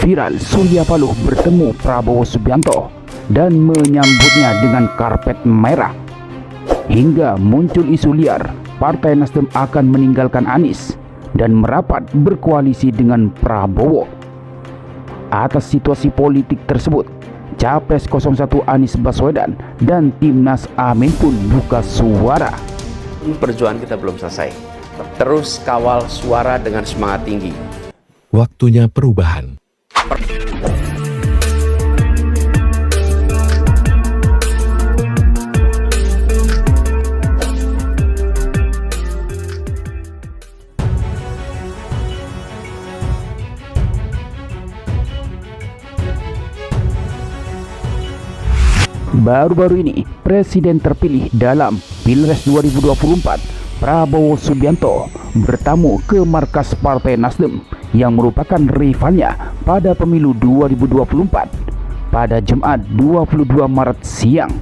Viral, Surya Paloh bertemu Prabowo Subianto dan menyambutnya dengan karpet merah. Hingga muncul isu liar, Partai Nasdem akan meninggalkan Anies dan merapat berkoalisi dengan Prabowo. Atas situasi politik tersebut, Capres 01 Anies Baswedan dan Timnas Amin pun buka suara. Perjuangan kita belum selesai. Terus kawal suara dengan semangat tinggi. Waktunya perubahan. Baru-baru ini, Presiden terpilih dalam Pilpres 2024, Prabowo Subianto, bertamu ke markas Partai Nasdem yang merupakan rivalnya pada pemilu 2024 pada Jumat 22 Maret siang.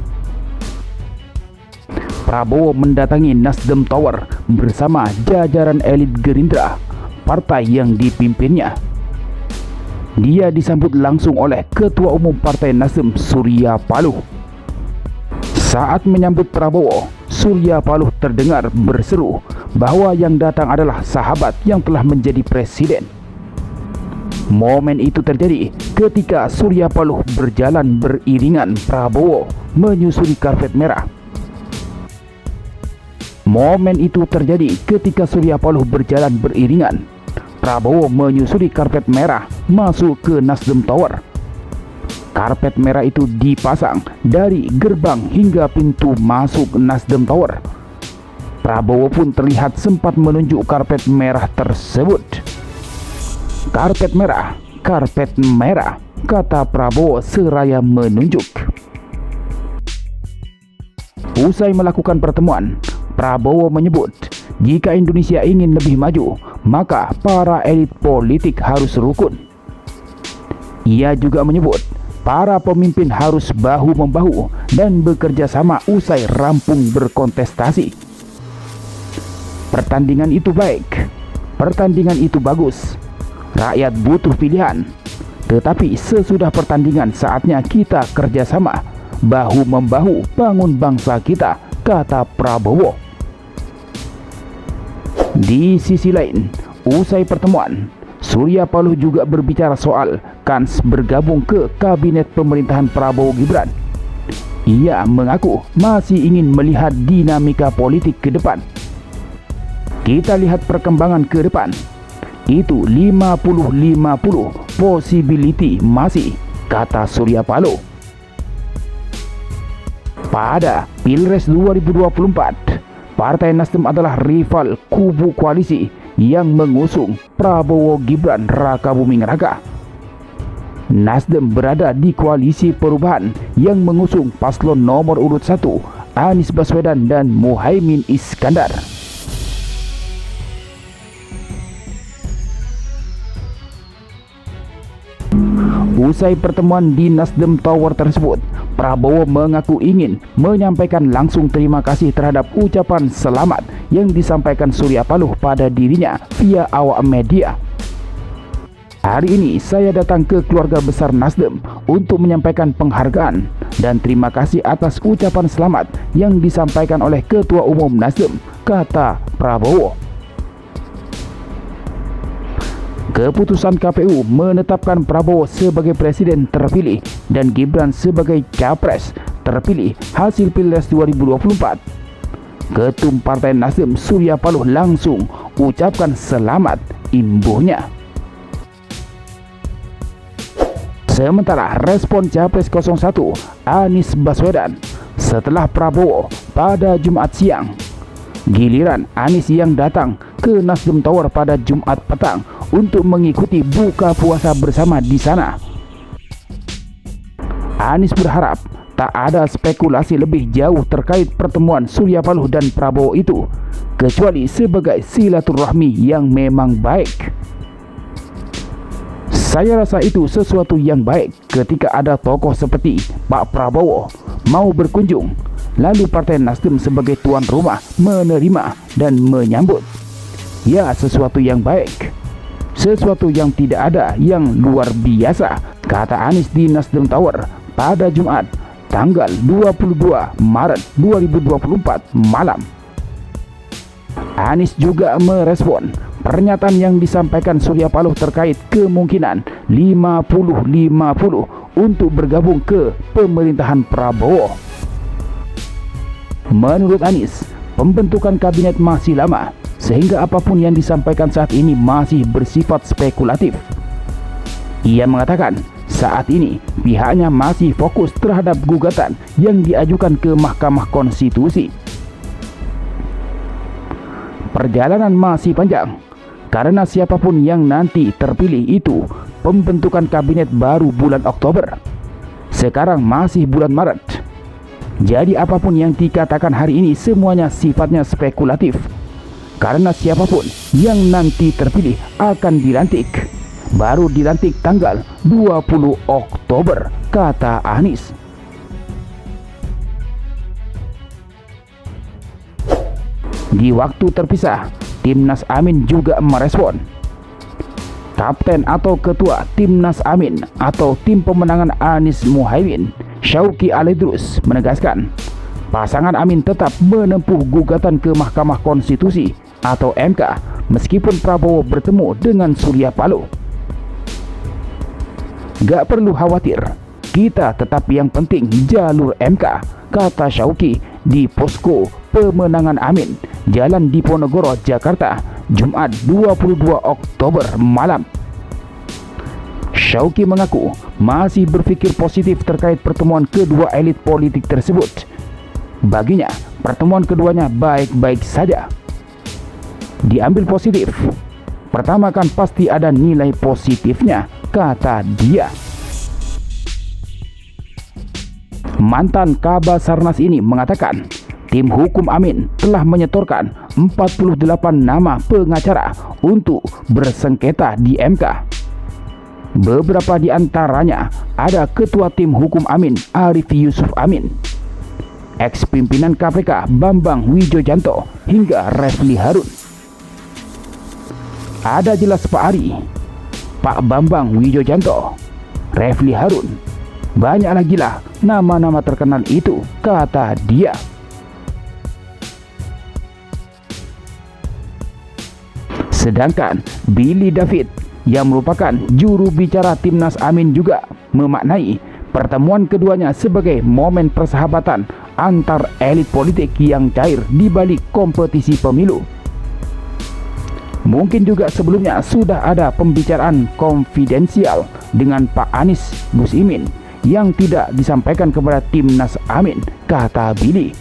Prabowo mendatangi Nasdem Tower bersama jajaran elit Gerindra, partai yang dipimpinnya. Dia disambut langsung oleh Ketua Umum Partai Nasdem Surya Paloh. Saat menyambut Prabowo, Surya Paloh terdengar berseru bahwa yang datang adalah sahabat yang telah menjadi presiden. Momen itu terjadi ketika Surya Paloh berjalan beriringan Prabowo menyusuri karpet merah. Momen itu terjadi ketika Surya Paloh berjalan beriringan Prabowo menyusuri karpet merah masuk ke Nasdem Tower. Karpet merah itu dipasang dari gerbang hingga pintu masuk Nasdem Tower. Prabowo pun terlihat sempat menunjuk karpet merah tersebut. Karpet merah, kata Prabowo seraya menunjuk. Usai melakukan pertemuan, Prabowo menyebut jika Indonesia ingin lebih maju, maka para elit politik harus rukun. Ia juga menyebut para pemimpin harus bahu-membahu dan bekerja sama usai rampung berkontestasi. Pertandingan itu baik, pertandingan itu bagus. Rakyat butuh pilihan. Tetapi sesudah pertandingan saatnya kita kerjasama, bahu-membahu bangun bangsa kita, kata Prabowo. Di sisi lain, usai pertemuan, Surya Paloh juga berbicara soal kans bergabung ke kabinet pemerintahan Prabowo Gibran. Ia mengaku masih ingin melihat dinamika politik ke depan. Kita lihat perkembangan ke depan. Itu 50-50 possibility masih, kata Surya Paloh. Pada Pilpres 2024, Partai Nasdem adalah rival kubu koalisi yang mengusung Prabowo Gibran Raka Buming Raka. Nasdem berada di koalisi perubahan yang mengusung paslon nomor urut 1 Anies Baswedan dan Muhaimin Iskandar. Usai pertemuan di Nasdem Tower tersebut, Prabowo mengaku ingin menyampaikan langsung terima kasih terhadap ucapan selamat yang disampaikan Surya Paloh pada dirinya via awak media. Hari ini saya datang ke keluarga besar Nasdem untuk menyampaikan penghargaan dan terima kasih atas ucapan selamat yang disampaikan oleh Ketua Umum Nasdem, kata Prabowo. Keputusan KPU menetapkan Prabowo sebagai presiden terpilih dan Gibran sebagai capres terpilih hasil Pilpres 2024. Ketum Partai Nasdem Surya Paloh langsung ucapkan selamat imbuhnya. Sementara respon Capres 01 Anies Baswedan setelah Prabowo pada Jumat siang, giliran Anies yang datang ke Nasdem Tower pada Jumat petang untuk mengikuti buka puasa bersama di sana. Anies berharap tak ada spekulasi lebih jauh terkait pertemuan Surya Paloh dan Prabowo itu, kecuali sebagai silaturahmi yang memang baik. Saya rasa itu sesuatu yang baik ketika ada tokoh seperti Pak Prabowo mau berkunjung, lalu Partai Nasdem sebagai tuan rumah menerima dan menyambut. Ya, sesuatu yang baik. sesuatu yang tidak ada yang luar biasa, kata Anies di Nasdem Tower pada Jumat tanggal 22 Maret 2024 malam. Anies juga merespon pernyataan yang disampaikan Surya Paloh terkait kemungkinan 50-50 untuk bergabung ke pemerintahan Prabowo. Menurut Anies, pembentukan kabinet masih lama, sehingga apapun yang disampaikan saat ini masih bersifat spekulatif. Ia mengatakan saat ini pihaknya masih fokus terhadap gugatan yang diajukan ke Mahkamah Konstitusi. Perjalanan masih panjang, karena siapapun yang nanti terpilih itu pembentukan kabinet baru bulan Oktober. Sekarang masih bulan Maret. Jadi apapun yang dikatakan hari ini semuanya sifatnya spekulatif, karena siapapun yang nanti terpilih akan dilantik, baru dilantik tanggal 20 Oktober, kata Anies. Di waktu terpisah, Timnas Amin juga merespon. Kapten atau Ketua Timnas Amin atau Tim Pemenangan Anies Muhaimin, Syauqi Alaidrus, menegaskan pasangan Amin tetap menempuh gugatan ke Mahkamah Konstitusi atau MK meskipun Prabowo bertemu dengan Surya Paloh. Gak perlu khawatir, kita tetap yang penting jalur MK, kata Syauqi di posko pemenangan Amin, Jalan Diponegoro, Jakarta, Jumat 22 Oktober malam. Syauqi mengaku masih berpikir positif terkait pertemuan kedua elit politik tersebut. Baginya, pertemuan keduanya baik-baik saja. Diambil positif, pertama kan pasti ada nilai positifnya, kata dia. Mantan Kabasarnas ini mengatakan tim hukum Amin telah menyetorkan 48 nama pengacara untuk bersengketa di MK. Beberapa di antaranya ada Ketua Tim Hukum Amin Arief Yusuf Amin, ex-pimpinan KPK Bambang Wijojanto, hingga Refli Harun. Ada jelas Pak Ari, Pak Bambang Wijojanto, Refli Harun, banyak lagi lah nama-nama terkenal itu, kata dia. Sedangkan Billy David yang merupakan juru bicara Timnas Amin juga memaknai pertemuan keduanya sebagai momen persahabatan antar elit politik yang cair di balik kompetisi pemilu. Mungkin juga sebelumnya sudah ada pembicaraan konfidensial dengan Pak Anies Gus Imin yang tidak disampaikan kepada Timnas Amin, kata Billy.